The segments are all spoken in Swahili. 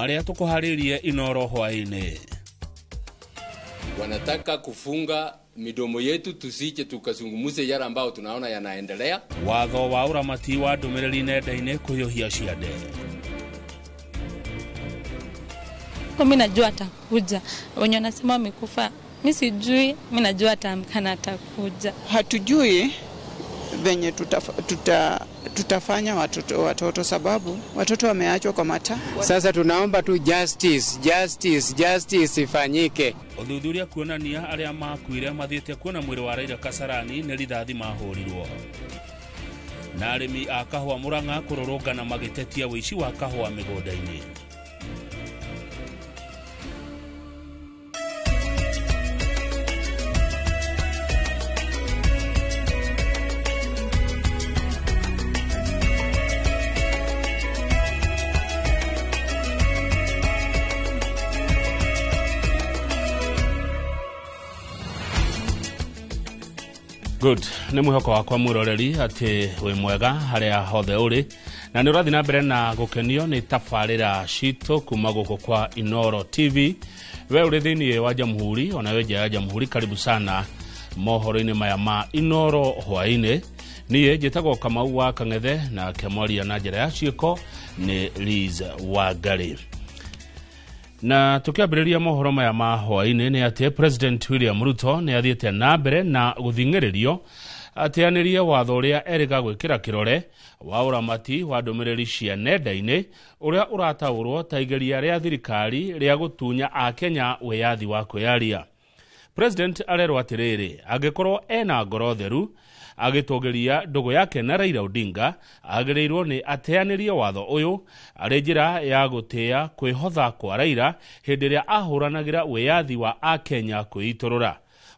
maria tukuharirie Inoro hwaini. Wanataka kufunga midomo yetu tusije tukazungumuze yale ambao tunaona yanaendelea. Watho wa uramati wa ndumiriri nenda-ini kuyohia ciande. Mimi najua atakuja. Wenye wanasema amekufa, mimi sijui, mimi najua atamkana atakuja. Hatujui venye tutafanya watoto sababu watoto wameachwa kwa mata. Sasa tunaomba tu justice ifanyike. Uthuthuria kuonania aria makuire mathiete kuona mwiri wa Raila Kasarani ni rithathi mahurirwo. Na arimi a kahua Murang'a kururungana magitetia wici wa kahua migunda-ini. Good. Ni mwihoko wakwa mwiroreri ati wi mwega haria hothe uri na ni urathi na mbere na gukenio ni tafarira cito kuma guko kwa Inoro TV. We uri thiini wa Jamhuri ona we nja ya Jamhuri, karibu sana mohoro-ini maya ma Inoro hwaini. Niĩ njĩtagwo Kamau wa Kang'ethe na kemwaria na njĩra ya ciĩko ni Liz Wangari. Na tukiambĩrĩria mohoro maya ma hwaini ni ati President William Ruto ni athiĩte na mbere na guthing'ĩrĩrio ateanĩrie watho ũrĩa erĩga gwĩkĩra kĩrore wa ũramati wa ndũmĩrĩri cia nenda-inĩ ũrĩa ũrataũrwo ta igeria rĩa thirikari rĩa gũtunya Akenya wĩyathi wa kwĩyaria. President arerwo atĩrĩrĩ, angĩkorwo ena ngoro theru agĩtũgĩria ndũgũ yake na Raila Odinga, agĩrĩirwo nĩ ateanĩrie watho ũyũ arĩ njĩra ya gũtĩĩa kwĩhotha kwa Raila hĩndĩ ĩrĩa ahũranagĩra wĩyathi wa Akenya kwĩitũrũra.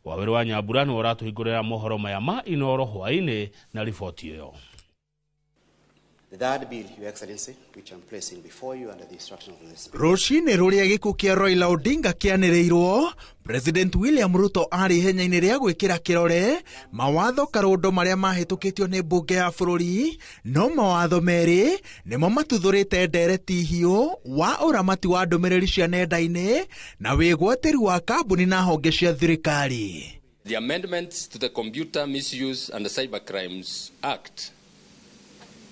Waweru wa Nyambura nĩ ũratũhingũrĩra mohoro maya ma Inoro hwaini na riboti ĩyo. The third bill, Your Excellency, which I'm placing before you under the instruction of the Speaker. Rũcinĩ rũrĩa gĩkuũ kĩa Raila Odinga kĩanĩrĩirwo, President William Ruto arĩ ihenya-inĩ rĩa gwĩkĩra kĩrore mawatho karũndo marĩa mahĩtũkĩtio nĩ mbunge ya bũrũri, no mawatho merĩ nĩmo matuthũrĩte ndereti hiũ wa ũramati wa ndũmĩrĩri cia nenda-inĩ na wĩgwatĩri wa kambuni na honge cia thirikari. The amendments to the Computer Misuse and Cyber Crimes Act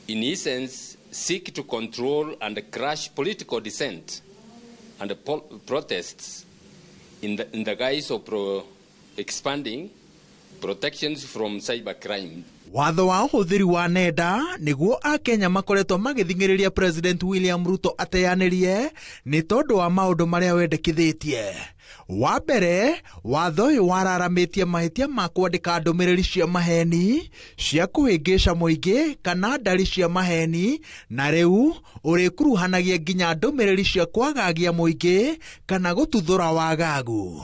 in essence seek to control and crush political dissent and protests in the guise of expanding protections from cybercrime. Watho wa ũhũthĩri wa nenda nĩguo Akenya makoretwo magĩthing'ĩrĩria President William Ruto ateanĩrie nĩ tondũ wa maũndũ marĩa wendekithĩtie. Wa mbere, watho ũyũ wararamĩtie mahĩtia ma kwandĩka ndũmĩrĩri cia maheni, cia kũhĩngĩca mũingĩ kana ndari cia maheni, na rĩu ũrĩkuruhanagia nginya ndũmĩrĩri cia kwagagia mũingĩ kana gũtuthũra wagagu.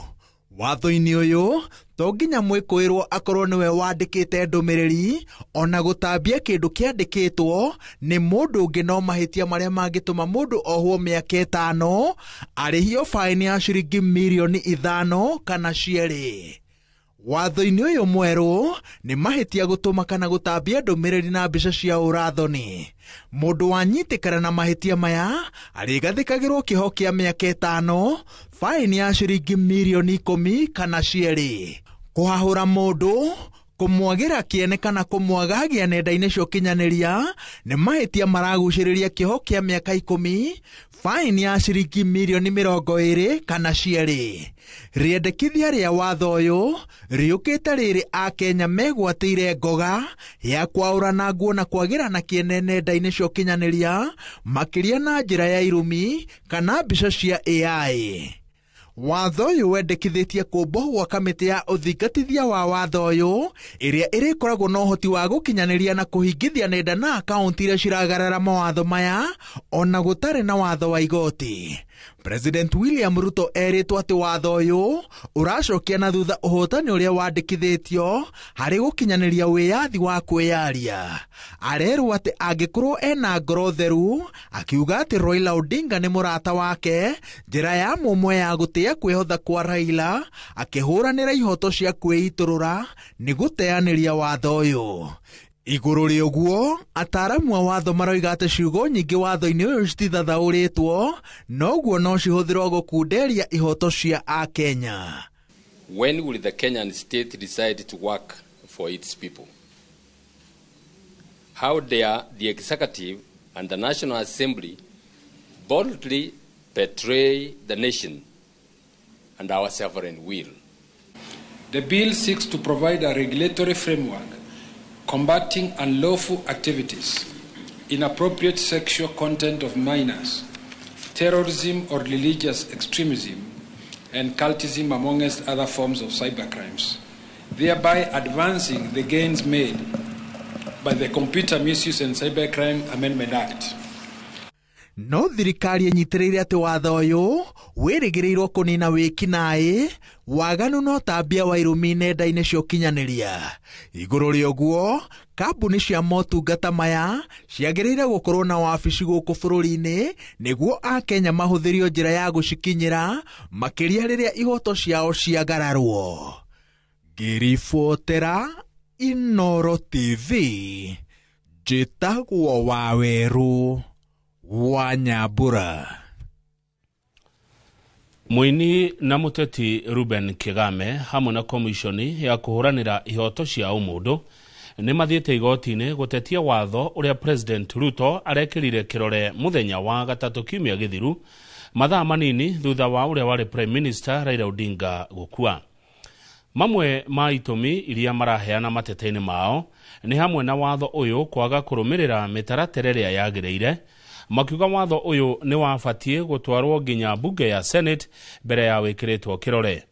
Watho-inĩ ũyũ to nginya mwĩkũĩrwo akorwo nĩwe wandĩkĩte ndũmĩrĩri ona gũtambia kĩndũ kĩandĩkĩtwo nĩ mũndũ ũngĩ, no mahĩtia marĩa mangĩtũma mũndũ ohwo mĩaka 5 arĩhio faini ya ciringi mirioni 5 kana cierĩ. Watho-inĩ ũyũ mwerũ nĩ mahĩtia gũtũma kana gũtambia ndũmĩrĩri na mbica cia ũrathoni. Mũndũ wanyitĩkana na mahĩtia maya arĩgathĩkagĩrwo kĩoho kĩa mĩaka 5, faini ya ciringi mirioni 10 kana cierĩ. Kũhahũra mũndũ, kũmwagira kĩene kana kũmwagagia nenda-inĩ cia ũkinyanĩria nĩ mahĩtia maragucĩrĩria kĩoho kĩa mĩaka 10, faini ya ciringi mirioni 20 kana cierĩ. Rĩendekithia rĩa watho ũyũ rĩũkĩte rĩrĩ Akenya megwatĩire ngoga ya kwaũrana nguo na kwagĩrana kĩene nenda-inĩ cia ũkinyanĩria makĩria na njĩra ya irumi kana mbica cia AI. Watho ũyũ wendekithĩtie kũmbwo gwa kamĩtĩ ya ũthingatithia wa watho ũyũ ĩrĩa ĩrĩkoragwo na ũhoti wa gũkinyanĩria na kũhingithia nenda na akaunti iria ciragarara mawatho maya ona gũtarĩ na watho wa igoti. President William Ruto erĩtwo atĩ watho ũyũ ũracokia na thutha ũhotani ũrĩa wandĩkithĩtio harĩ gũkinyanĩria wĩyathi wa kwĩyaria. Arerwo atĩ angĩkorwo ena ngoro theru, akiuga atĩ Raila Odinga nĩ mũrata wake, njĩra ya mũmwe ya gũtĩĩa kwĩhotha kwa Raila akĩhũranĩra ihoto cia kwĩitũrũra nĩ gũteanĩria watho ũyũ. Iguru ria uguo, ataramu a watho maroiga ati ciugo nyingi watho-ini uyu citithathauritwo, noguo no cihuthirwo gukunderia ihoto cia Akenya. When will the Kenyan state decide to work for its people? How dare the executive and the National Assembly boldly betray the nation and our sovereign will? The bill seeks to provide a regulatory framework combating unlawful activities, inappropriate sexual content of minors, terrorism or religious extremism, and cultism, amongst other forms of cybercrimes, thereby advancing the gains made by the Computer Misuse and Cybercrime Amendment Act. No thirikari enyitiriire ati watho uyu wirigirirwo kunina wikinaĩ, waganu no tambia wa irumi nenda-inĩ cia ũkinyanĩria. Iguru ria uguo, kambuni cia motungata maya ciagĩrĩire gũkorwo na wabici gũkũ bũrũri-inĩ nĩguo Akenya mahũthĩrio njĩra ya gũcikinyĩra makĩria rĩrĩa ihoto ciao ciagararwo. Ngĩribotera Inooro TV, njĩtagwo Waweru wa Nyambura. Muini na muteti Ruben Kigame hamwe na komishoni ya kuhuranira ihoto cia umundu ni mathiete igoti-ini gutetia watho uria President Ruto arekirire kirore muthenya wa gatatu kiumia githiru mathaa manini thutha wa uria wari Prime Minister Raila Odinga gukua. Mamwe ma itumi iria maraheana matete-ini mao ni hamwe na watho uyu kwaga kurumirira mitaratara iria yagiriire, makiuga watho uyu ni wabatie gutwarwo nginya bunge ya Senate mbere ya wikiritwo kirore.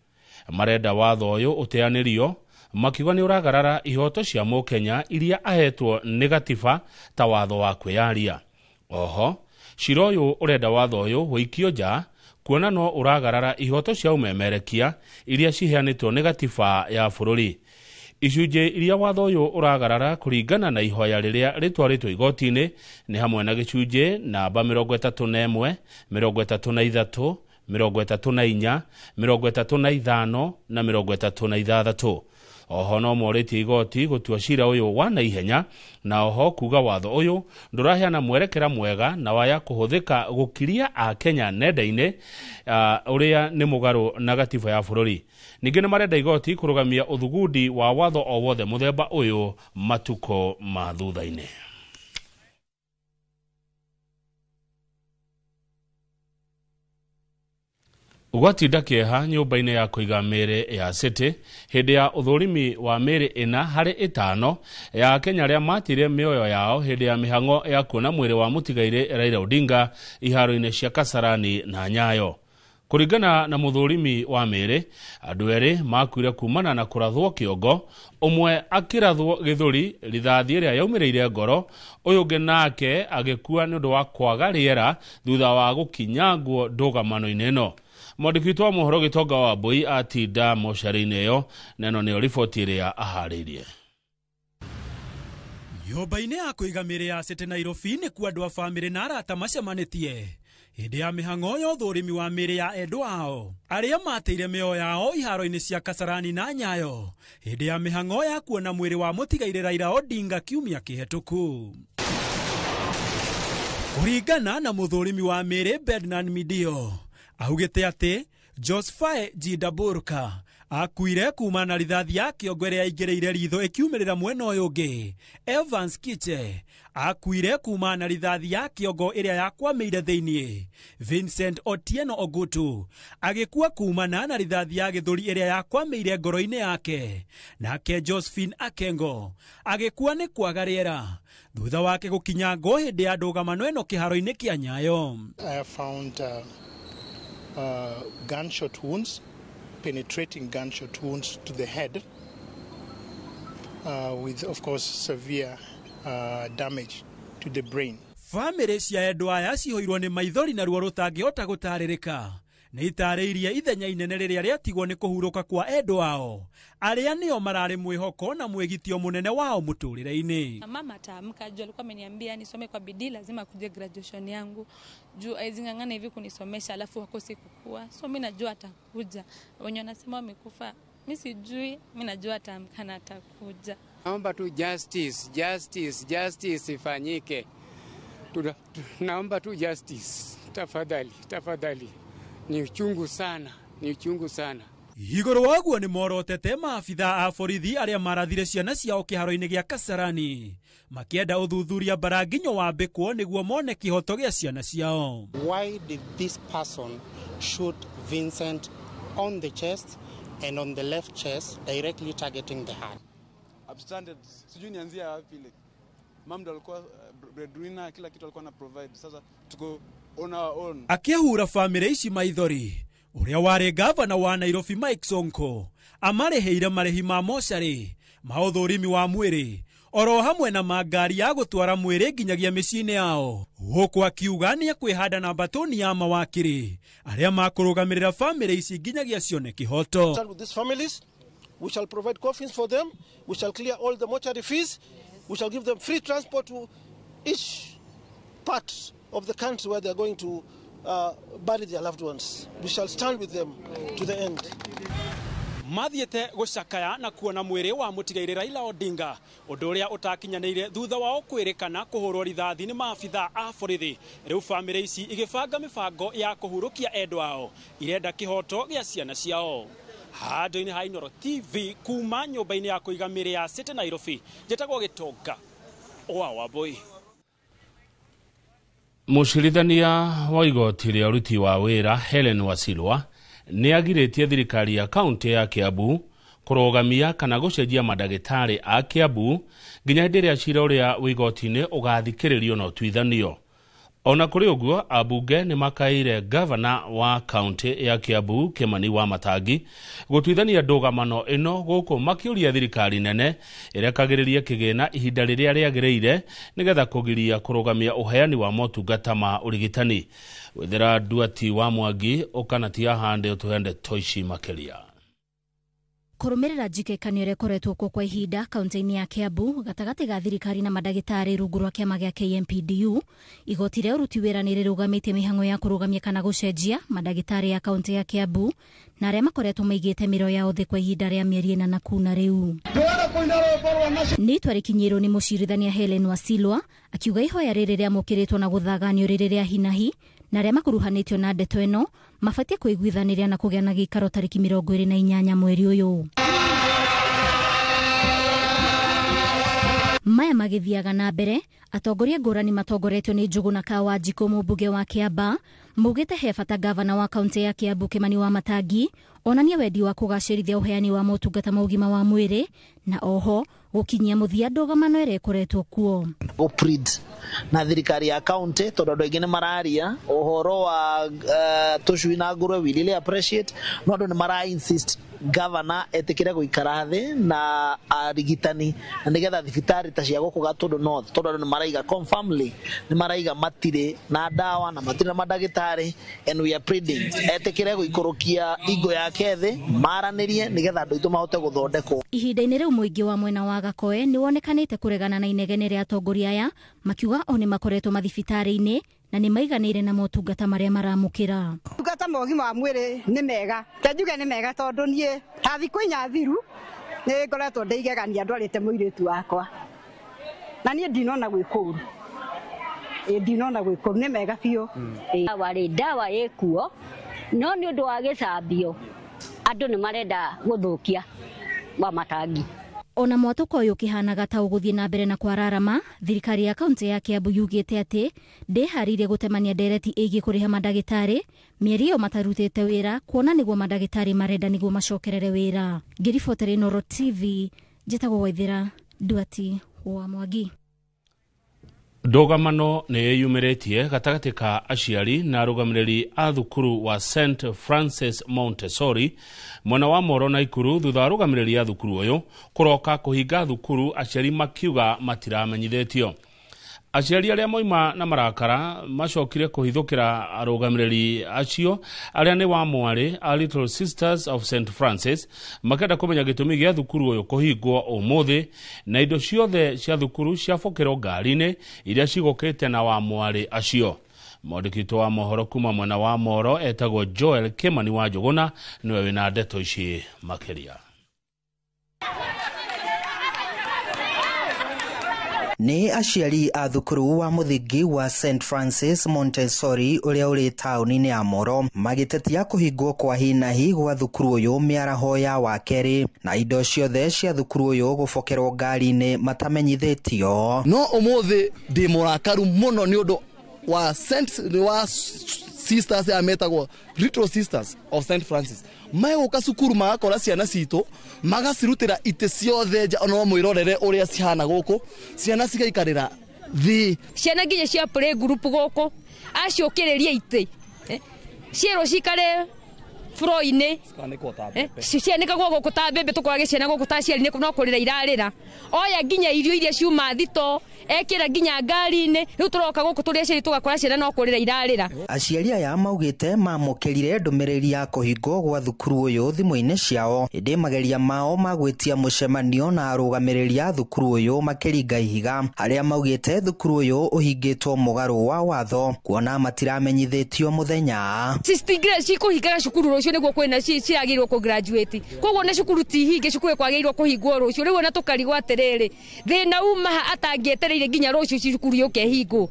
Marenda watho uyu uteanirio, makiuga ni uragarara ihoto cia Mukenya iria ahetwo ni gatiba ta watho wa kwiyaria. Oho, cira uyu urenda watho uyu wikio nja kuona no uragarara ihoto cia umemerekia iria ciheanitwo ni gatiba ya bururi. Icunjĩ iria watho uyu uragarara kuringana na ihoya riria ritwaritwo igoti-ini ni hamwe na gicunjĩ namba 31, 33, 34, 35 na 36. Oho no morĩtie igoti gũtua cira uyu wa naihenya, na oho kuga watho uyu ndũraheana mwerekera mwega na waya kũhũthĩka gũkiria Akenya nenda-inĩ uria ni mũgarũ na gatiba ya bũrũri. Ningĩ nĩ marenda igoti kũrũgamia ũthugudi wa watho o wothe mũthemba uyu matuko ma thutha-inĩ. Ugatinda kieha nyũmba-inĩ ya kũiga mĩĩrĩ ya City hĩndĩ ya ũthũrimi wa mĩĩrĩ 4 harĩ 5 ya Kenya arĩa matire mĩoyo yao hĩndĩ ya mĩhang'o ya kuona mwĩrĩ wa mũtigaire Raila Odinga iharo-inĩ cia Kasarani na Nyayo. Kũringana na mũthũrimi wa mĩĩrĩ, andũ erĩ makuire kumana na kũrathwo kĩongo, ũmwe akĩrathwo gĩthũri rithathi ĩrĩa yaumĩrĩire ngoro, ũyũ ũngĩ nake agĩkua nĩ ũndũ wa kwaga rĩera thutha wa gũkinyangwo ndũgamano-inĩ ĩno. Mwandĩki wa mohoro Gitonga wa Wambui atinda mocarĩ-inĩ ĩyo, na ĩno nĩyo riboti ĩrĩa aharĩirie. Nyũmba-inĩ ya kũiga mĩĩrĩ ya City Nairobi nĩ kuo andũ a bamĩrĩ na arata macemanĩtie hĩndĩ ya mĩhang'o ya ũthũrimi wa mĩĩrĩ ya endwa ao arĩa mateire mĩoyo yao iharo-inĩ cia Kasarani na Nyayo hĩndĩ ya mĩhang'o ya kuona mwĩrĩ wa mũtigaire Raila Odinga kiumia kĩhetũku. Kũringana na mũthũrimi wa mĩĩrĩ Bednan Midio, augĩte atĩ Josephae Jidaburka akuire kuma na rithathi ya kĩongo ĩrĩa yaingĩrĩire ritho ĩkiumĩrĩra mwena ũyũ ũngĩ. Evans Kiche akuire kuma na rithathi ya kĩongo ĩrĩa yakwamĩire thĩinĩ. Vincent Otieno Ogutu agĩkua kumana na rithathi ya gĩthũri ĩrĩa yakwamĩire ngoro-inĩ yake. Nake Josephine Akengo agĩkua nĩ kwaga rĩera thutha wake gũkinyangwo hĩndĩ ya ndũgamano ĩno kĩharo-inĩ kĩa Nyayo. I have found gunshot wounds, penetrating gunshot wounds to the head, with of course severe damage to the brain. Family cia endwa aya cihoirwo nĩ maithori na ruo rũtangĩhota gũtarĩrĩka nĩ itarĩirie ithenya inene rĩrĩa rĩatigwo nĩ kũhurũka kwa endwa ao arĩa nĩo mararĩ mwĩhoko na mwĩgitio mũnene wao mũtũrĩre-inĩ. Mama ataamka juu alikuwa ameniambia nisome kwa bidii, lazima kuje graduation yangu juu aizingangana hivi kunisomesha alafu hakosi kukua. So mimi najua atakuja. Wenye wanasema wamekufa Mimi sijui, mimi najua atamkana atakuja. Naomba tu justice ifanyike. Naomba tu justice. Tafadhali. Ni uchungu sana. Igoro waguo ni morotete maabitha a borithi aria marathire ciana ciao kiharo-ini gia Kasarani makienda uthuthuria baranginyo wambikwo niguo mone kihoto gia ciana ciao. Why did this person shoot Vincent on the chest and on the left chest, directly targeting the heart? Abstranded, sijui nianzia wapi ile. Mom ndo alikuwa breadwinner, kila kitu alikuwa na provide. Sasa tuko on our own. Akihura family ici maithori uria wari gavana wa Nairobi Mike Sonko amareheire marehi ma mocarĩ ma ũthũrimi wa mwĩrĩ oro hamwe na magari ya gũtwara mwĩrĩ nginyagia mĩciĩ-inĩ yao, gũkũ akiuga nĩ ekwĩhanda na mbatoni ya mawakiri arĩa makũrũgamĩrĩra family ici nginyagia cione kĩhoto. With these families, we shall provide coffins for them, we shall clear all the mortuary fees, we shall give them free transport to each part of the country where they are going to bury their loved ones. We shall stand with them to the end. Mathiete gucakaya na kuona mwĩrĩ wa mũtigaire Raila Odinga, ũndũ ũrĩa ũtakinyanĩire thutha wao kwĩrĩkana kũhũrwo rithathi nĩ maabitha a borithi. Rĩu family ici igĩbanga mĩbango ya kũhurũkia endwa ao irenda kĩhoto gĩa ciana ciao. Handũ-inĩ ha Inooro TV kuma nyũmba-inĩ ya kũiga mĩĩrĩ ya City Nairobi, njĩtagwo Gĩtonga wa Wambui. Mũcirithania wa igoti rĩa ũruti wa wĩra Helen Wasilwa nĩ agirĩtie thirikari ya kaunti ya Kiambu kũrũgamia kana gũcenjia mandagĩtarĩ a Kiambu nginya hĩndĩ ĩrĩa cira ũrĩa wĩ igoti-inĩ ũgathikĩrĩrio na ũtuithanio. Ona kũrĩ ũguo, abunge nĩ makaire gavana wa kaunti ya Kiambu Kimani Wamatangi gũtuithania ndũgamano ĩno, gũkũ makĩũria thirikari nene ĩrekagĩrĩrie kĩgĩna ihinda rĩrĩa rĩagĩrĩire nĩgetha kũgiria kũrũgamia ũheani wa motungata ma ũrigitani. Wethera Duati wa Mwangi ũkanatia hande ũtũhende toici makĩria. Kũrũmĩrĩra njikĩkanio ĩrĩa ĩkoretwo kuo kwa ihinda kaunti-inĩ ya Kiambu gatagatĩ ga thirikari na mandagĩtarĩ rungu rwa kĩama gĩa KMPDU, igoti rĩa ũruti wĩra nĩ rĩrũgamĩtie mĩhang'o ya kũrũgamia kana gũcenjia mandagĩtarĩ ya kaunti ya Kiambu na arĩa makoretwo maigĩte mĩro yao thĩ kwa ihinda rĩa mĩeri 4 na kuna rĩu. Nĩ itua rĩkinyĩirwo nĩ mũcirithania Helen Wasilwa akiuga ihoya rĩrĩ rĩamũkĩrĩtwo na gũthaganio rĩrĩ rĩa hinahi na arĩa makuruhanĩtio na ndeto ĩno mabatie kũiguithanĩria na kũgĩa na gĩikaro tarĩki 28 mweri ũyũ. Maya magĩthiaga na mbere, atongoria ngũrani matongoretio nĩ Njũgũna Wanjikũ mũmbunge wa Kiamba maugĩte he bata gavana wa kaunti ya Kiambu Kimani Wamatangi onania wendi wa kũgacĩrithia ũheani wa motungata ma ũgima wa mwĩrĩ na oho gũkinyia mũthia ndũgamano ĩrĩa ĩkoretwo kuo. Oprid na thirikari ya kaunti tondũ andũ aingĩ nĩ mararia ũhoro wa tũcui na ngũrwe we really appreciate, no andũ nĩ mara insist gavana etikire guikara thi na arigitani na nigetha thibitari ta cia gũkũ Gatũndũ North tondũ andũ nĩ maraiga confirmly nĩ maraiga matire na dawa na matire na mandagĩtarĩ and we are pleading etikire guikũrũkia ingo yake thi maranĩrie nigetha andũ aitũ mahote gũthondekwo. Ihinda-inĩ rĩu mũingĩ wa mwena wa Gakoe nĩ wonekanĩte kũregana na inegene rĩa atongoria aya makiuga o nĩ makoretwo mathibitarĩ-inĩ na nĩ maiganĩire na motungata marĩa maramũkĩra. Motungata ma ũgima wa mwĩrĩ nĩ mega, njuge nĩ mega tondũ niĩ ta thikũ 4 thiru nĩ ngoretwo ndeigagania ndwarĩte mũirĩtu wakwa na niĩ ndinona gwĩkũru. Ndinona gwĩkũru nĩ mega biũ. Warĩ ndawa ĩkuo no nĩ ũndũ wa gĩcambio andũ nĩ marenda gũthũkia Wamatangi. Ona mwatũko ũyũ kĩhanaga ta ũgũthiĩ na mbere na kwararama, thirikari ya kaunti ya Kiambu yugĩte atĩ ndĩharĩirie gũtemania ndereti ĩgiĩ kũrĩha mandagĩtarĩ mĩeri ĩyo matarutĩte wĩra kuona nĩguo mandagĩtarĩ marenda nĩguo macokerere wĩra. Ngĩribotera Inooro TV, njĩtagwo Waithĩra Duati wa Mwangi. Ndũgamano nĩ yeyumĩrĩtie gatagatĩ ka aciari na arũgamĩrĩri a thukuru wa St Francis Montessori mwena wa Moro na Ikuru thutha wa arũgamĩrĩri a thukuru ũyũ kũroka kũhinga thukuru aciari makiuga matiramenyithĩtio. Aciari arĩa moima na marakara macokire kũhithũkĩra arũgamĩrĩri acio arĩa nĩ wa mwarĩ a Little Sisters of St Francis makenda kũmenya gĩtũmi gĩa thukuru ũyũ kũhingwo ũmũthĩ na indo ciothe cia thukuru ciabokĩrwo ngari-inĩ iria cigũkĩte na wa mwarĩ acio. Mwandĩki wa mohoro kuma mwena wa Moro etagwo Joel Kimani wa Njũgũna niwe wĩna ndeto ici makĩria. Ni aciari a thukuru wa muthingi wa St Francis Montessori uria uri tauni-ini ya Moro magitetia kuhingwo kwa hinahi gwa thukuru uyu miaraho ya wakeri na indo ciothe cia thukuru uyu gubokerwo ngari-ini matamenyithitio. No umuthi ndi murakaru muno ni undu wa sisters ya metagwo Little Sisters of St Francis maiguka cukuru magakora ciana citu magacirutira ite ciothe nja ono mwirorere uria cihana guku ciana cigaikarira thi ciana nginya cia play group guku aciukiriria ite ciero cikare floor-ini cianika guku ta bebe tukora ciana guku ta ciari no kurira irarira oya nginya irio iria ciuma thito ekira nginya ngari-ini riu turoka guku turia ciari tugakora ciana no kurira irarira. Aciari aya maugite mamukirire ndumiriri ya kuhingwo gwa thukuru uyu thimu-ini ciao indi mageria mao magwitia mucemanio na arugamiriri a thukuru uyu makiringa ihiga aria maugite thukuru uyu uhingitwo mugaru wa watho kuona matiramenyithitio muthenya. Sistigre cikuhingaga cukuru rucio niguo kwina ciagirwo ku graduate koguo na cukuru tihinge cukuru kwagirwo kuhingwo rucio riu na tukarigwo atiriri thina uma atangietereire nginya rucio cukuru yuke hingo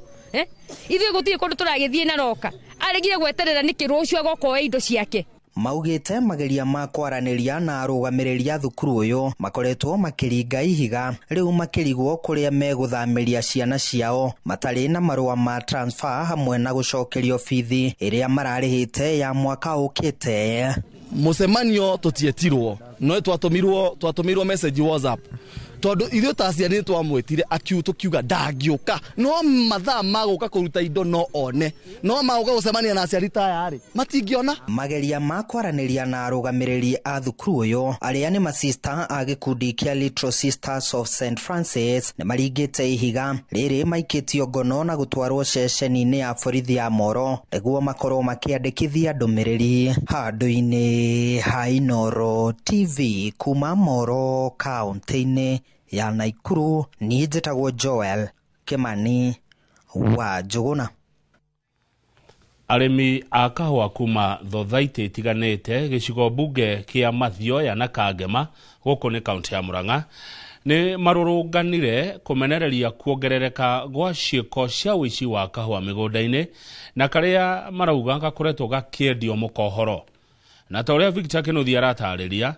ithuĩ gũtirĩ kũndũ tũragĩthiĩ na roka arĩgire gweterera nĩkĩ rũciũ agokoe indo ciake. Maugite mageria ma kwaraniria na arugamiriri a thukuru uyu makoretwo makiringa ihiga riu makirigwo kuria meguthamiria ciana ciao matari na marua ma transfer hamwe na gucokerio fithi iria mararihite ya mwaka ukite. Mucemanio tutietirwo no twatumirwo message WhatsApp tondu ithuĩ ta ciana twamwetire tukiuga ndangĩũka no mathaa maguka kuruta indo no one no maguka gucemania na aciari tayari matingĩona. Mageria ma kwaraniria na arugamiriri a thukuru uyu aria ni masista a gikundi kia Little Sisters of St Francis ni maringite ihiga riri maikitio ngono na gutwarwo ceceni-ini ya borithi ya Moro niguo makorwo makiandikithia ndumiriri. Handu-ini ha Inooro TV kuma Moro kaunti-ini ya Naikuru ni njĩtagwo Joel Kimani wa Njuguna. Arimi a kahua kuma thothaitĩ itiganĩte gĩcigo mbunge kia Mathioya na Kangema gũkũ nĩ kaunti ya Murang'a nĩ marũrũnganire kumenereria kuongerereka gwa ciĩko cia ũici wa kahua mĩgũnda-inĩ na karĩa marauga gakoretwo gakĩendio mũkohoro. Na ta ũrĩa Victor Kĩnuthia aratarĩria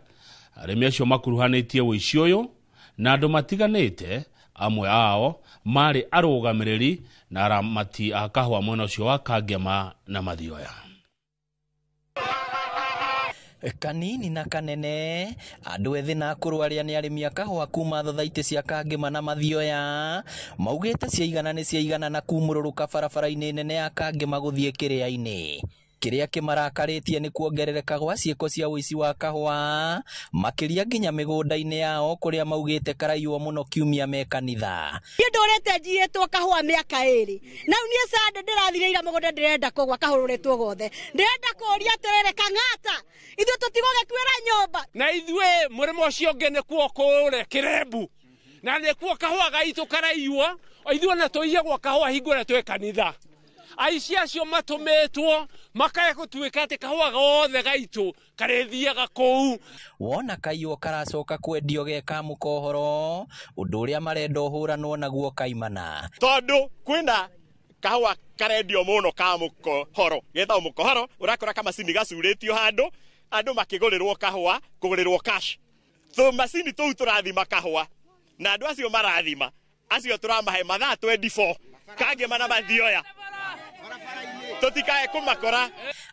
arimi acio makuruhanĩtie ũici ũyũ na andũ matiganĩte amwe ao marĩ arũgamiriri na aramati a kahua mwena ũcio wa Kangema na Mathioya. Kanini na kanene andu ethi na akuru aria ni arimi a kahua kuma thothaitĩ cia Kangema na Mathioya maugite ciaigana ni ciaigana na kumũrũrũka barabara-inĩ nene ya Kangema guthie Kĩrĩa-inĩ. Kiria kimarakaritie ni kuongerereka gwa ciĩko cia ũici wa kahua makiria nginya mĩgũnda-inĩ yao kuria maugite karaiwa muno kiumia me kanitha. Ndorete njiĩtwo kahua mĩaka ĩrĩ na niĩ Sande ndĩrathirĩira mũgũnda ndĩrenda kũgwa kahũrũrĩtwo gothe ndĩrenda kũria atĩrĩrĩ Kang'ata ithuĩ tũtigũgĩkuĩra nyũmba na ithuĩ mũrĩmo ũcio ũngĩ nĩ kuo kũũre Kĩrembu na nĩ kuo kahua gaitũ karaiwa ithuĩ na tũiyagwo kahua hingũre twĩ kanitha. Aici acio matumetwo makaya gutuika ati kahua gothe gaitu karethiaga kuu. Wona kaiyo karacoka kwendio ge ka mukohoro undu uria marenda uhuranwo naguo kaimana tondu kwina kahua karendio muno ka mukohoro getha mukohoro urakora kama macini gacuritio andu makigurirwo kahua kugurirwo cash so macini tou turathima kahua na andu acio marathima acio turamahe mathaa 24 Kangema na Mathioya tutikae kumakora.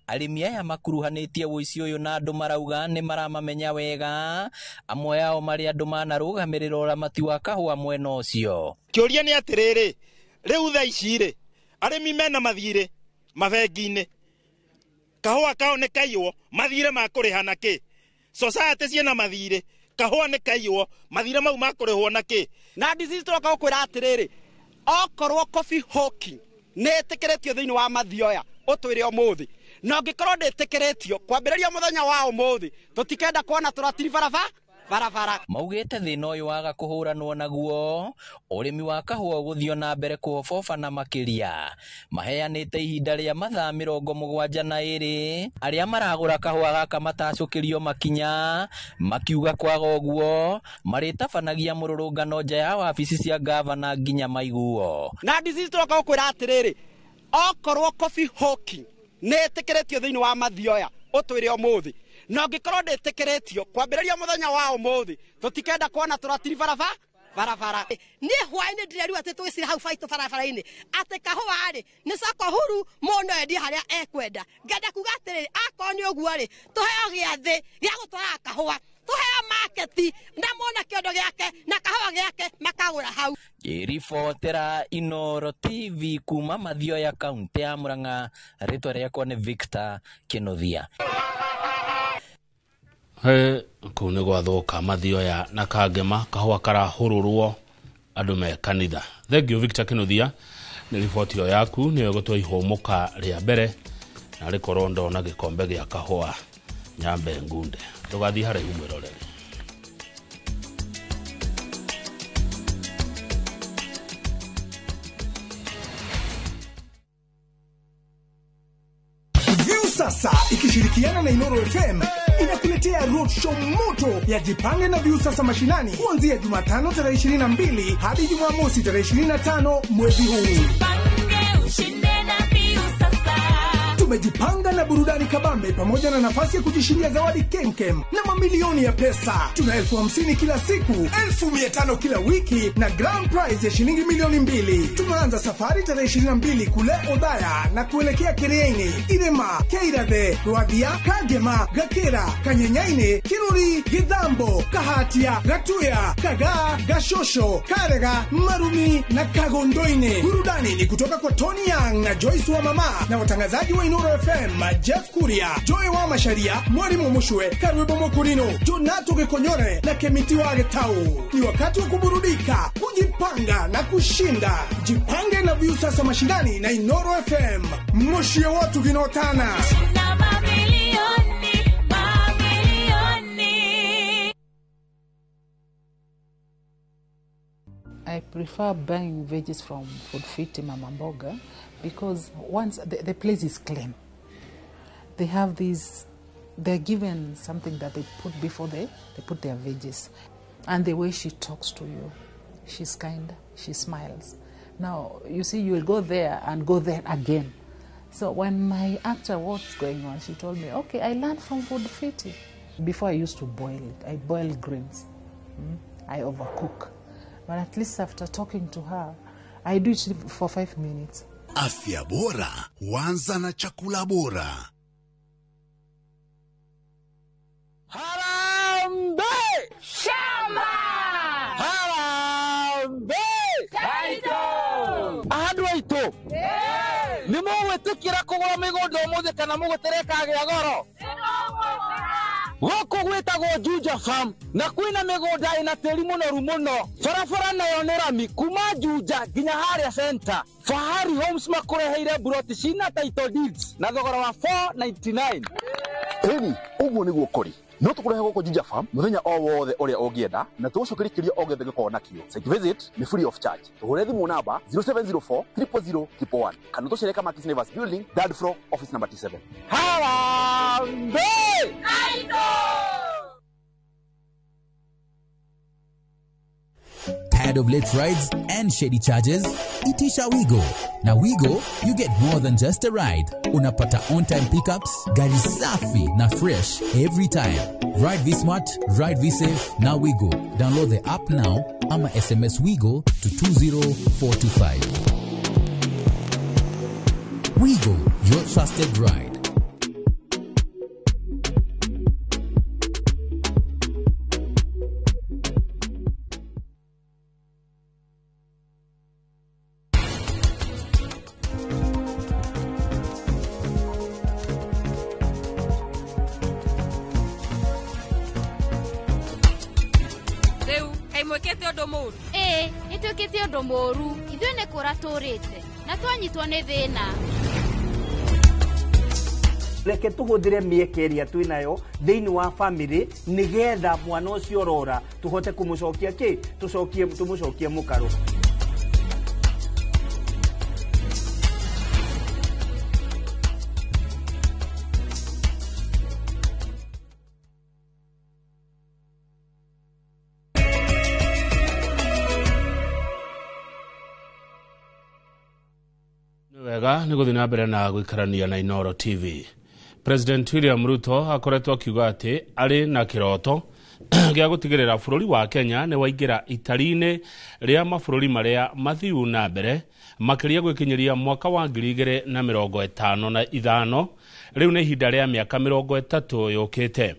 Arimi aya makuruhanĩtie ũici ũyũ na andũ marauga nĩ maramamenya wega amwe yao marĩ andũ manarũgamĩrĩra ũramati wa kahua mwena ũcio. Kĩũria nĩ atĩrĩrĩ rĩu thaa ici rĩ arimi mena mathirĩ mabengi-inĩ kahua kao nĩ kaiywo mathirĩ makũrĩha na kĩ society ciena mathirĩ kahua nĩ kaiywo mathirĩ mau makũrĩhwo na kĩ na disease tũroka gũkwĩra atĩrĩrĩ okorwo coffee hawking nĩ ĩtĩkĩrĩtio thĩinĩ wa Mathioya ũtwĩre ũmũthĩ na ũngĩkorwo ndĩtĩkĩrĩtio kwambĩrĩria mũthenya wa ũmũthĩ tũtikenda kuona tũratiri barabara barabara. Maugite thina uyu waga kuhuranwo naguo urimi wa kahua guthio na mbere kuhoboba na makiria. Maheanite ihinda ria mathaa 72 aria maragura kahua gaka matacukirio makinya makiuga kwaga uguo maritabanagia mururungano nja ya wabici cia gavana nginya maiguo. Na ndisi turoka gukwira atiriri okorwo Coffee Hawking netikiretio thiini wa mathioya utwire umuthi na ngikorwo ndetikiretio kwambiriria muthenya wa umuthi tutikenda kuona turatiri barabara ni hwaini ndiriu ati twisira hau fight barabara-ini ati kahua ri ni soko huru muno endi haria ekwenda ngenda kuga atiri akoni uguo ri tuheo giathi gia gutwara kahua tuheo market na mona kiondo giake na kahua giake makagura hau. Iribotera Inoro TV kuma Mathioya kaunti ya Murang'a, ritwa riakwa ni Victor Kinothia. Kau nĩ gwathoka Mathioya na Kangema kahua karahũrũrwo andũ me kanitha. Thengiũ Victor Kinothia, nĩ riboti ĩyo yaku nĩyo gũtwa ihũmũka rĩa mbere na rĩkorwo ndona gĩkombe gĩa kahua Nyambe Ngunde. Ndũgathiĩ haraihu mwĩroreri. Sasa ikishirikiana na Inoro FM inakuletea roadshow moto ya Jipange na Viusasa mashinani kuanzia Jumatano tarehe 22 hadi Jumamosi tarehe 25 mwezi huu. Jipange ushinde na Viusasa. Tumejipanga na burudani kabambe pamoja na nafasi ya kujishindia zawadi kemkem na mamilioni ya pesa. Tuna 50,000 kila siku, 500 kila wiki na grand prize ya shilingi milioni 2. Tunaanza safari tarehe 22 kule Odaya na kuelekea Kiriaini, Irema, Keirathe, Rwathia, Kangema, Gakira, Kanyenyaini, Kiruri, Githambo, Kahatia, Gatuya, Kaga, Gashosho, Karega, Marumi na Kagondoine. Burudani ni kutoka kwa Tony Young na Joyce wa Mama na watangazaji wa Inoro FM, Jeff Kuria, Joy wa Masharia, Mwalimu Mushwe, Karwebo Mokurino, Jonato Gekonyore na Kemiti wa Getau. Ni wakati wa kuburudika, kujipanga na kushinda. Jipange na Viusasa mashindani na Inoro FM. Moshi ya watu ginotana. I prefer buying veggies from Food Fit Mama Mboga because once the place is clean, they have these, they're given something that they put before they put their veggies. And the way she talks to you, she's kind, she smiles. Now, you see, you will go there and go there again. So when I asked her what's going on, she told me, okay, I learned from Food Fit. Before I used to boil it. I boil greens. I overcook. But at least after talking to her, I do it for 5 minutes. Afya bora huanza na chakula bora. Harambe! Shamba! Harambe! Kaito! Ahadu aito! Ni mwetekira kugura migondo umuthi kana mugutereka gya goro? Goko gwetagwo Juja Farm na kwina migondo ina tiri munoru muno. Barabara nayo ni rami kuma Juja nginya haria center. Fahari Homes makureheire buroti cina title deeds na thogora wa 499. Eni, uguo niguo kuri. No tukurehe goko Juja Farm muthenya o wothe uria ungienda na tugucukirikiria o gethe giko nakio. Site visit ni free of charge. Tuhure thimu namba 0704 000 111 kana tucereka Markis Nevers Building, third floor, office number 27. Harambe! Tired of late rides and shady charges? Itisha Wigo. Na Wigo, you get more than just a ride. Unapata on-time pickups, gari safi na fresh every time. Ride V-Smart, ride V-Safe, na Wigo. Download the app now, ama SMS Wigo to 20425. Wigo, your trusted ride. Nitwikite undu moru ithuĩ nĩ kũra tũrĩte na twanyitwo nĩ thĩna. reke tuhuthire miekeria twinayo thiini wa family nigetha mwana ucio rora tuhote kumucokia tumucokie mukaru. Wega niguthi na mbere na gwikarania na Inoro TV. President William Ruto akoretwo akiuga ati ari na kiroto gya gutigirira bururi wa Kenya ne waingira itari-ini ria mabũrũri maria mathiu na mbere makiria gwikinyiria mwaka wa 2055 riu ni ihinda ria miaka 30 yukite.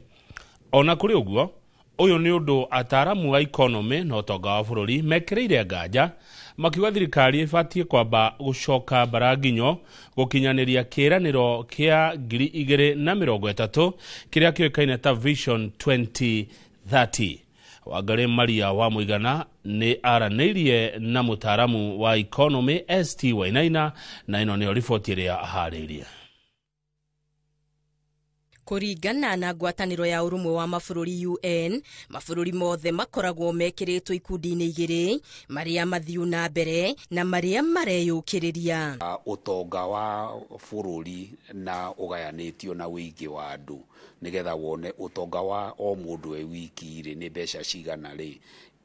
Ona kuri uguo uyu ni undu ataramu wa economy na utonga wa bururi mekireire nganja makiuga thirikari ibatie kwamba gucoka baraginyo gukinyaniria kiraniro kia 2030 kiria kioikaine ta Vision 2030. Wangari Maria wa Muigana ni araneirie na mutaramu wa economy ST Wainaina na ino ni riboti iria ahariirie. Kuringana na ngwataniro ya urumwe wa mabũrũri UN, mabũrũri mothe makoragwo mekiritwo ikundi-ini igiri maria mathiu na mbere na maria mareyukiriria. Utonga wa bũrũri na ugayanitio na wingi wa andu nigetha wone utonga wa o mundu e wiki ri ni mbeca cigana ri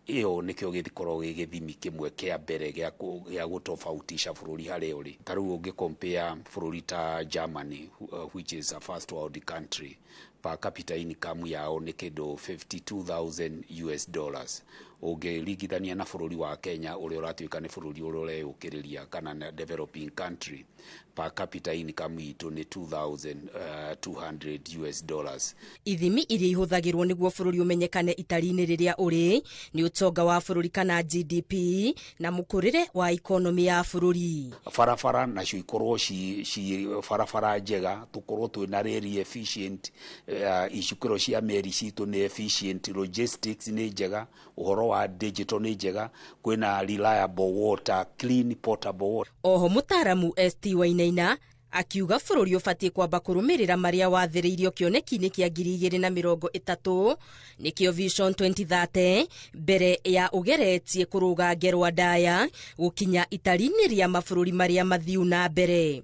iyo nikio githikorwo githimi kimwe kia mbere gya gutofautisha bũrũri haria uri. Taru ungi compare bũrũri ta Germany, which is a first world country, per capita income yao ni kindu $52,000. Ungirigithania na bũrũri wa Kenya uri uratuika ni bũrũri uri ureyukiriria kana na developing country, per capita income itu ni $2,200. Ithimi iria ihuthagirwo niguo bũrũri umenyekane itari-ini riria uri ni utonga wa bũrũri kana GDP na mukurire wa economy ya bũrũri. Farafara na cio ikorwo ci farafara njega, tukorwo twina reri efficient, icukiro cia meri citu ni efficient, logistics ni njega, uhoro wa digital ni njega, kwina reliable water, clean potable water. Oho mutaramu ST Wainaina akiuga bũrũri ubatie kwamba kurumirira maria wathiriirio kioneki-ini kia 2030 nikio Vision 2030 mbere ya ugeretie kuruga ngerwa ndaya gukinya itari-ini ria mabũrũri maria mathiu na mbere.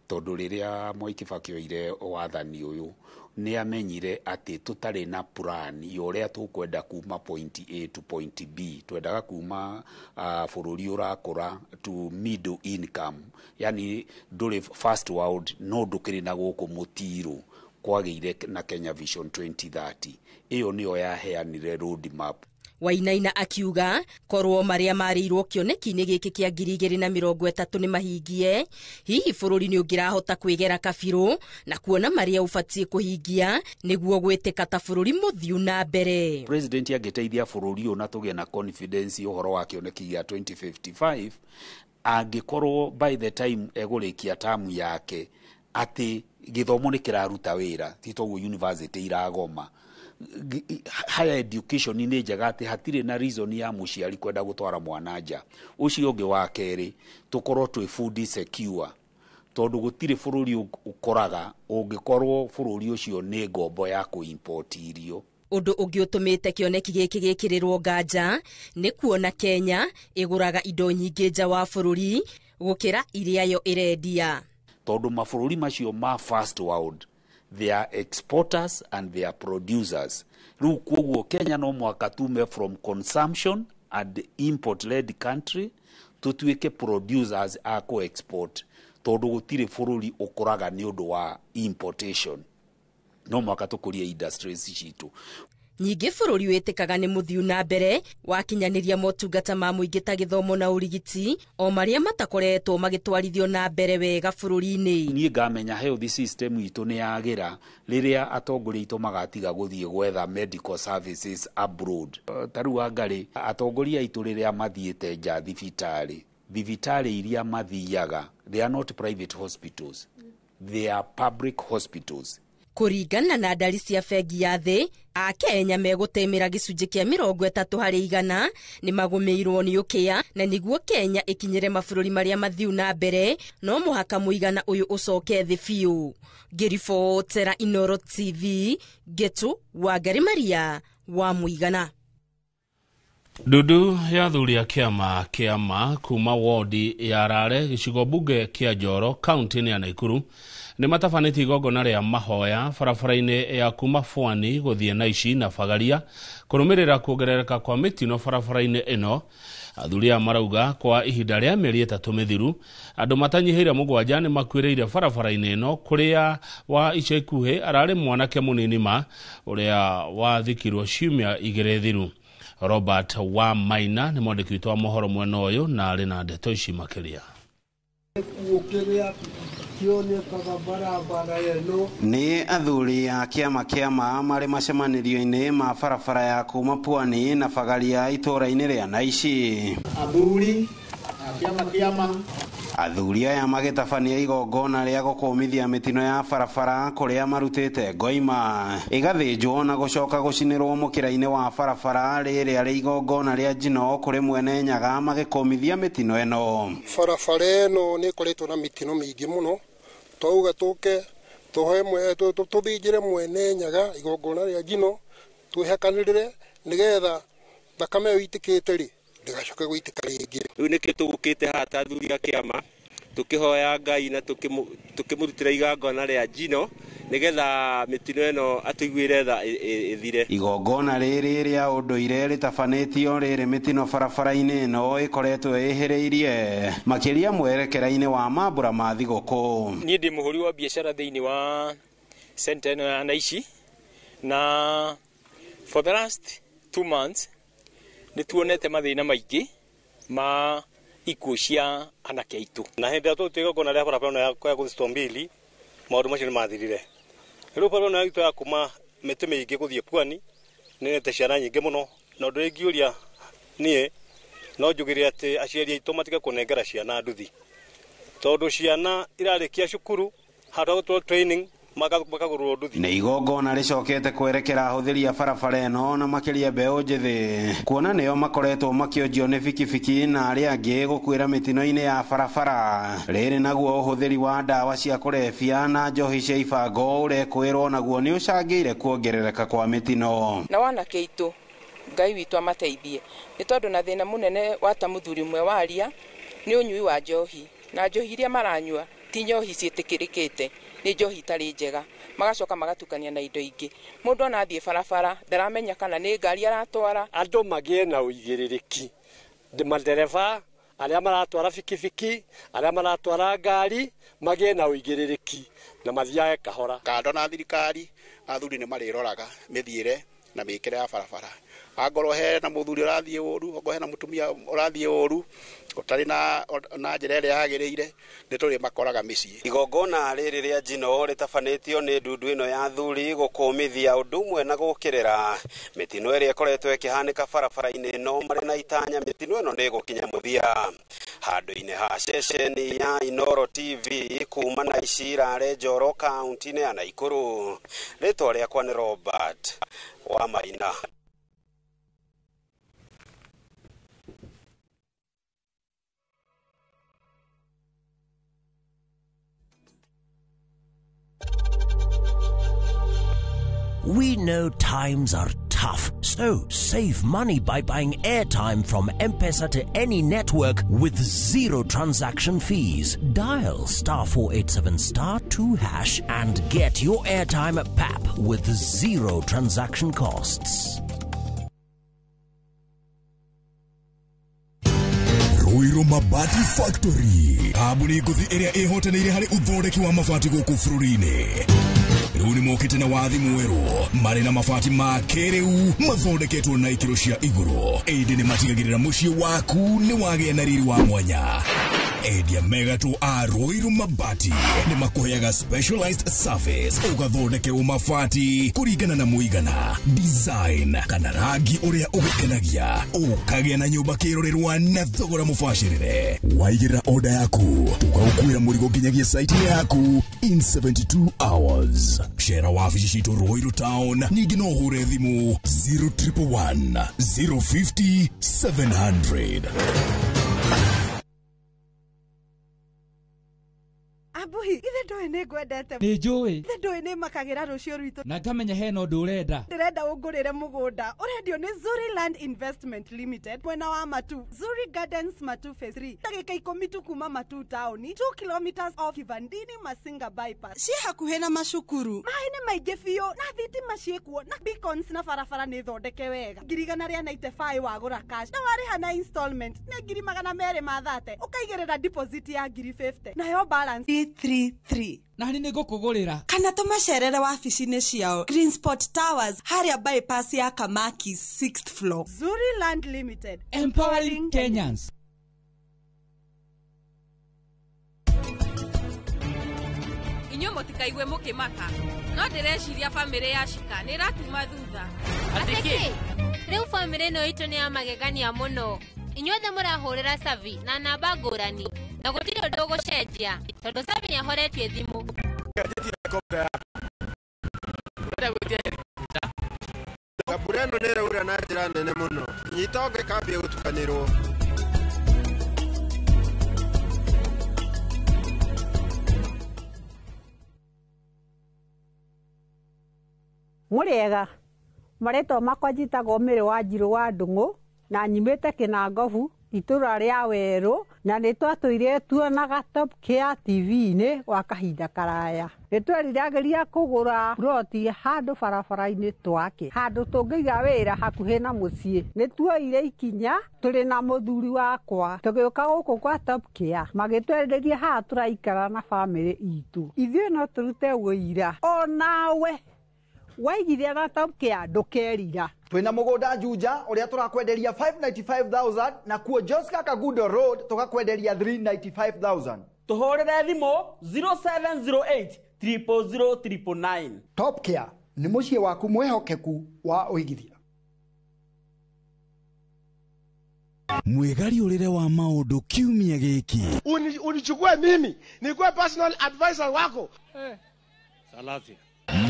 Tondu riria Mwai Kibaki oire wathani uyu ni amenyire ati tutari na plan yoria tukwenda kuma point A to point B, twendaga kuma bũrũri urakura to middle income, yani nduri first world no ndukiri na guku mutiru kwagire na Kenya Vision 2030. Iyo niyo yaheanire road map. Wainaina akiuga korwo maria marirwo kioneki-ini giki kia 2030 ni mahingie, hihi bũrũri ni ungirahota kwigera kabiru na kuona maria ubatie kuhingia niguo gwitika ta bũrũri muthiu na mbere. President agiteithia bũrũri una tugie na confidence uhoro wa kioneki ya 2055 angikorwo by the time egurikia tamu yake ati githomo ni kiraruta wira, titoguo university iragoma, higher education ni njega, ati hatire na reason ya muciari kwenda gutwara mwana nja. Ucio ungi wa keri tukorwo twi food secure, tondu gutire bũrũri ukoraga ungikorwo bũrũri ucio ni ngombo ya kuimport irio. Undu ungi utumite kioneki giki gikirirwo nganja ni kuona Kenya iguraga indo nyingi nja wa bũrũri gukira iria yo irendia. Tondu mabũrũri macio ma first world, they are exporters and they are producers. Riu koguo Kenya no mwaka tume from consumption and import led country tutuike producers ako export, tondu gutire bũrũri ukuraga ni undu wa importation, no mwaka tukuria industries citu. Nyingi bũrũri witikaga ni muthiu na mbere wakinyaniria motungata ma muingi ta githomo na urigiti, o maria matakoretwo magitwarithio na mbere wega bũrũri-ini. Ni ngamenya health system itu ni yagira riria atongoria itu magatiga guthie gwetha medical services abroad. Taru Wangari, atongoria itu riria mathiete nja thibitari iria mathiaga, they are not private hospitals, they are public hospitals. Kũringana na ndari cia bengi ya thĩ, Akenya megũtemera gĩcunjĩ kĩa 30% nĩ magũmĩirwo nĩ ũkĩa, na nĩguo Kenya ĩkinyĩre mabũrũri marĩa mathiu na mbere, no mũhaka mũigana ũyũ ũcoke thĩ biũ. Ngĩribotera Inoro TV, Getu Wangari Maria wa Mũigana. Ndudu ya thuri ya kĩama kuma wodi ya Rare gĩcigo bunge kĩa Njoro kaunti ya Nakuru nĩ matafanĩtie igongona rĩa mahoya barabara-inĩ ya kuma Pwani gũthiĩ Naishi na Fagaria kũrũmĩrĩra kuongerereka kwa mĩtino barabara-inĩ ĩno. Athuri aya marauga kwa ihinda rĩa mĩeri 3 mĩthiru andũ matanyihĩire 7 nĩ makuĩrĩire barabara-inĩ ĩno, kũrĩa wa ica ikuhĩ ararĩ mwanake mũnini ma ũrĩa wathikirwo ciumia 2 thiru. Robert wa Maina nĩ mwandĩki witũ wa mohoro mwena ũyũ na arĩ na ndeto ici makĩria. Nĩ athuri a kĩama marĩ macemanĩrio-inĩ ma barabara ya kuma Pwani na Fagaria itũũra-inĩ rĩa Naishi. Athuri aya magĩtabania igongona rĩa gũkũmithia mĩtino ya barabara kũrĩa marutĩte ngoima ĩgathĩnjwo na gũcoka gũcinĩrwo mũkĩra-inĩ wa barabara rĩrĩa rĩ igongona rĩa njino kũrĩ mwene Nyaga magĩkũmithia mĩtino ĩno. Barabara ĩno nĩ ĩkoretwo na mĩtino mĩingĩ mũno, twauga tũke tũthĩnjĩre mwene Nyaga igongona rĩa njino twĩhakanĩrĩre nĩgetha thakame ĩyo itĩkĩte rĩ ndigacoke gũitĩka rĩngĩ. Rĩu nĩkĩo tũgũkĩte haha ta athuri a kĩama tũkĩhoya Ngai na tũkĩmũrutĩra igongona rĩa njino nĩgetha mĩtino ĩno atũiguĩre tha ĩthire. Igongona rĩrĩ rĩa ũndũire rĩtabanĩtio rĩrĩ mĩtino barabara-inĩ ĩno ĩkoretwo ĩhĩrĩirie makĩria mwerekera-inĩ wa mambura ma thigũkũ. Niĩ ndĩ mũhũri wa biacara thĩinĩ wa center ĩno ya Naishi na for the last 2 months nĩtuonete mathĩna maingĩ ma ikuũ cia anake aitũ. Na hĩndĩ ĩrĩa tũrutire igongona rĩa barabara ĩno ya gũthiĩ Stombili, maũndũ macio nĩ mathirire. Rĩu barabara ĩno itũ ya kuma mĩtĩ mĩingĩ gũthiĩ Pwani nĩnete ciana nyingĩ mũno, na ũndũ ingĩũria niĩ no njugĩre atĩ aciari aitũ matige kũnengera ciana nduthi, tondũ ciana irarĩkia cukuru handũ ha gũtwarwo training makagũrwo nduthi. Nĩ igongona rĩcokete kwerekera ahũthĩri a barabara ĩno na makĩria mbeũ njĩthĩ, kuona nĩo makoretwo makĩonjio nĩ bikibiki na arĩa angĩ gũkuĩra mĩtino-inĩ ya barabara. Rĩrĩ naguo ũhũthĩri wa ndawa cia kũrebia na njohi cia ibango ũrekwĩrwo naguo nĩ ũcangĩire kuongerereka kwa mĩtino. Na wanake aitũ Ngai witũ amateithie, nĩ tondũ na thĩna mũnene wa ta mũthuri ũmwe waria nĩ ũnyui wa njohi, na njohi iria maranyua ti njohi ciĩtĩkĩrĩkĩte, nĩ njohi itarĩ njega, magacoka magatukania na indo ingĩ. Mũndũ ona athiĩ barabara ndaramenya kana nĩ ngari aratwara. Andũ magĩe na ũigĩrĩrĩki, madereva arĩa maratwara bikibiki, arĩa maratwara ngari magĩe na ũigĩrĩrĩki na mathiage kahora. Kando na thirikari, athuri nĩ marĩroraga mĩthiĩre na mĩkĩre ya barabara. Angorwo he na mũthuri ũrathiĩ ũru, angorwo he na mũtumia ũrathiĩ ũru, ũtarĩ na njĩra ĩrĩa yagĩrĩire, nĩ tũrĩ makoraga mĩciĩ. Igongona rĩrĩ rĩa njino rĩtabanĩtio nĩ ndundu ĩno ya athuri gũkũmithia ũndũ ũmwe na gũkĩrĩra mĩtino ĩrĩa ĩkoretwo ĩkĩhanĩka barabara-inĩ ĩno, marĩ na itanya mĩtino ĩno nĩ gũkinya mũthia. Handũ-inĩ ha ceceni ya Inoro TV kuma Naishi Rare Njoro kaunti-inĩ ya Nakuru, rĩtwa rĩakwa nĩ Robert wa Maina. We know times are tough, so save money by buying airtime from M-Pesa to any network with zero transaction fees. Dial *487*2# and get your airtime PAP with zero transaction costs. Ruiru Mabati Factory, kambuni nguthi ĩrĩa ĩhotanĩire harĩ ũthondeki wa mabati gũkũ bũrũri-inĩ. Rĩu nĩ mokĩte na wathi mwerũ, marĩ na mabati ma kĩrĩu mathondeketwo na ikĩro cia igũrũ, ĩndĩ nĩ matigagĩrĩra mũciĩ waku nĩ wagĩa na riri wa mwanya. Edia Megato Aroiru Mabati ni makuheaga specialized service ugathondeke umafati kurigana na muigana design kana rangi uria ugekenagia ukagia na nyumba kirorerwa na thogora mufashirire waigira order yaku ugakuira murigo kinyagia site yaku in 72 hours. Share wafishi shito Ruiru Town nigino hure thimu 0111 050 700. Abuhi, ithe ndoe nĩ ngwendete. Nĩ njũĩ. Ithe ndoe nĩ makagira rũcio rwitũ. Na ngamenya hena ũndũ ũrenda. Ndĩrenda ũngũrĩre mũgũnda. Ũrendio nĩ Zuri Land Investment Limited. Mwena wa Matu. Zuri Gardens Matu Phase 3. Ndagĩka 10 tu kuma Matu Town. 2 kilometers off Kivandini Masinga bypass. Ciĩ hakuhĩ na macukuru. Maĩ nĩ maingĩ biũ na thitima ciĩkuo na beacons na barabara nĩ thondeke wega. Ngirigana rĩa 95 wagũra cash. Na warĩha na installment nĩ 230. Ũkaigĩrĩra deposit ya 50. Nayo balance 33. Na nĩ ngũkũgũrĩra. Kana tũmacerere wabici-inĩ ciao Green Spot Towers harĩa bypass ya Kamaki 6th floor. Zuri Land Limited, empowering Kenyans. Inyo mũtikaigwe mũkĩmaka. No ndĩreciria famĩlĩ ya Shika nĩ ĩratuma thutha. Atĩkĩ, rĩu famĩlĩ ĩno itũ nĩ ya magegania mũno. Inyuothe mũrahũrĩra Savi na namba ngũrani. Na gũtirĩ ũndũ ũgũcenjia tondũ Savi nĩ ahoretio thimũ. Kabura ĩno nĩ ĩraura na njĩra nene mũno. Nyita ũngĩkambia gũtukanĩrwo. Mũrĩega marĩtwa makwa njĩtagwo Mĩrĩ wa Njirũ wa Ndung'u na nyimĩte Kĩnangobu itũra rĩa Werũ na nĩtwatũire tuonaga Top Care TV-inĩ wa kahinda karaya. Nĩtweriragĩria kũgũra ploti handũ barabara-inĩ twake, handũ tũngĩiga wĩra hakuhĩ na mũciĩ. Nĩtuoire ikinya tũrĩ na mũthuri wakwa tũgĩũka gũkũ kwa Top Care magĩtwerirĩria haha tũraikara na bamĩrĩ itũ. Ithuĩ no tũrute wĩira o nawe waigithia na Top Care ndũkerira. Twina mũgũnda Juja ũrĩa tũrakwenderia 595,000 na kuo Joska Kagudo Road tũgakwenderia 395,000. Tũhũrĩre thimũ 0708 000 Top Care nĩ mũciĩ waku mwehokeku wa ũigithia. Mwegari ũrĩre wa maũndũ kiumia gĩkĩ. Unichukue mimi nikuwe personal advisor wako. Salasia.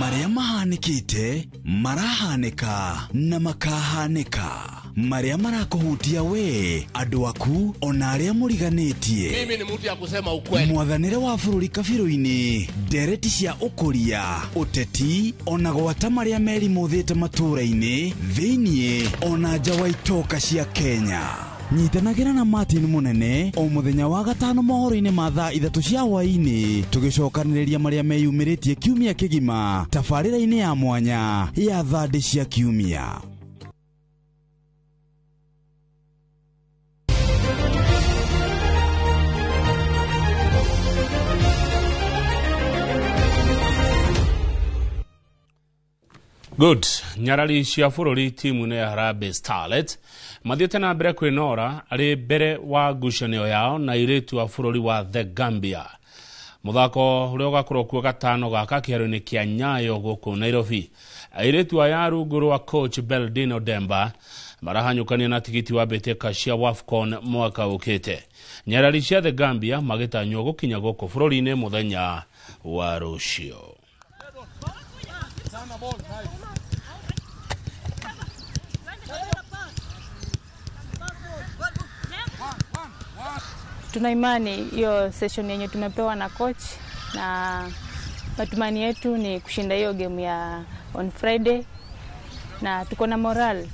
Maria mahanĩkĩte marahanĩka na makahanĩka. Maria marakuhutia we andũ aku ona arĩa mũriganĩtie. Mimi ni mtu ya kusema ukweli. Mwathanĩre wa bũrũri kabirũ-inĩ ndereti cia ũkũria ũteti ona gwata marĩa merimũthĩte matũũra-inĩ thĩiniĩ ona nja wa itoka cia Kenya. Nyitanagĩra na Martin Munene o mũthenya wa gatano mohoro-inĩ ma thaa 3 cia hwaĩ-inĩ tũgĩcokanĩrĩria marĩa meyumĩrĩtie kiumia kĩgima tabarĩra-inĩ ya mwanya ya thandĩ cia kiumia. Good. Nyarari cia bũrũri timu-inĩ ya Harambee Starlets mathiĩte na mbere kwĩnora arĩ mbere wa ngucanio yao na airĩtu a bũrũri wa The Gambia. Mũthako ũrĩa ũgakorwo kuo gatano gaka kĩharo-inĩ kĩa Nyayo gũkũ Nairobi. Airĩtu aya rungu rwa coach Beldino Demba marahanyũkania na tigiti wa mbĩtĩka cia WAFCON mwaka ũkĩte. Nyarari cia The Gambia magĩtanywo gũkinya gũkũ bũrũri-inĩ mũthenya wa rũciũ. Tuna imani hiyo session yenye tumepewa na coach na matumani yetu ni kushinda hiyo game ya on Friday na tuko na morale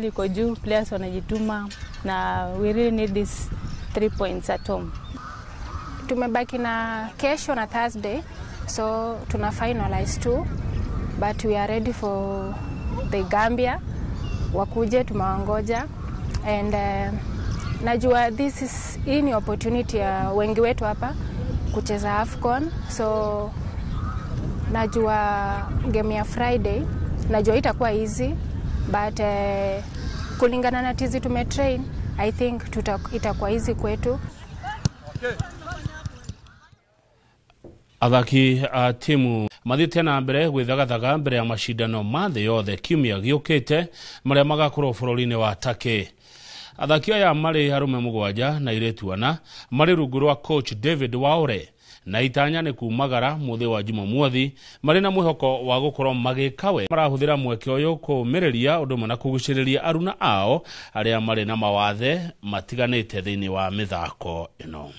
iko juu, players wanajituma na we really need these 3 points at home. Tumebaki na kesho na Thursday, so tuna finalize too, but we are ready for the Gambia wakuje, tumewangoja and najua this is any opportunity ya wengi wetu hapa kucheza AFCON, so najua game ya Friday najua itakuwa easy, but kulingana na tizi tumetrain, I think itakuwa easy kwetu. Athaki a timu mathiĩte na mbere gwĩthagathaga mbere ya macindano ma thĩ yothe kiumia gĩũkĩte marĩa magakorwo bũrũri-inĩ wa Turkey. Athaki aya marĩ arũme 7 na airĩtu 4 marĩ rungu rwa coach David Waore na itanya nĩ kumagara mũthĩ wa Jumamothi marĩ na mwĩhoko wa gũkorwo magĩka we. Marahũthĩra mweke ũyũ kũũmĩrĩria ũndũ ũmwe na kũgucĩrĩria aruna ao arĩa marĩ na mawathe matiganĩte thĩinĩ wa mĩthako ĩno.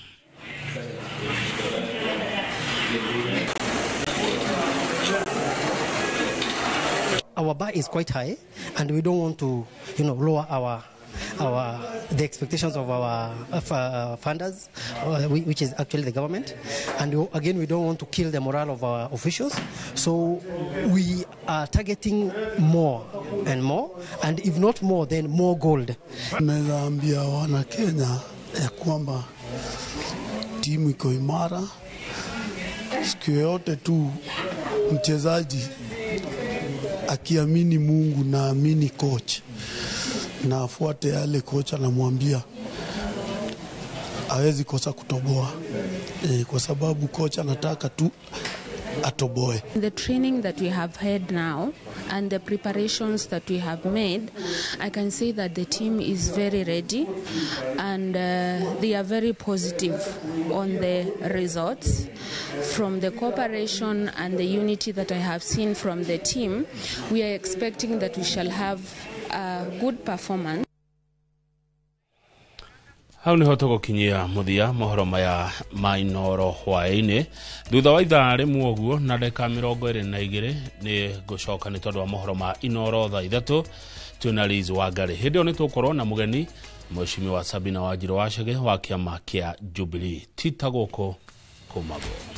Our bar is quite high, and we don't want to, lower the expectations of our funders, which is actually the government. And again, we don't want to kill the morale of our officials. So we are targeting more and more, and if not more, then more gold. Naambia wana Kenya ya kwamba timu iko imara. Siku yote tu mchezaji akiamini Mungu na amini coach na afuate yale coach anamwambia, hawezi kosa kutoboa kwa sababu coach anataka tu atoboe. The training that we have had now and the preparations that we have made, I can say that the team is very ready and they are very positive on the results. From the cooperation and the unity that I have seen from the team, we are expecting that we shall have a good performance. Hau niho tugukinyia muthia mohoro maya ma Inoro hwaĩ-inĩ. Thutha wa ithaa rĩmwe ũguo na ndagĩka 22 nĩ ngũcoka nĩ tondũ wa mohoro ma Inoro thaa 3 twĩna Liz Wangari. Hĩndĩ ĩyo nĩ tũkorwo na mũgeni Mheshimiwa Sabina Wanjiru Wachege wa kĩama kĩa Jubilee. Tita gũkũ Komago.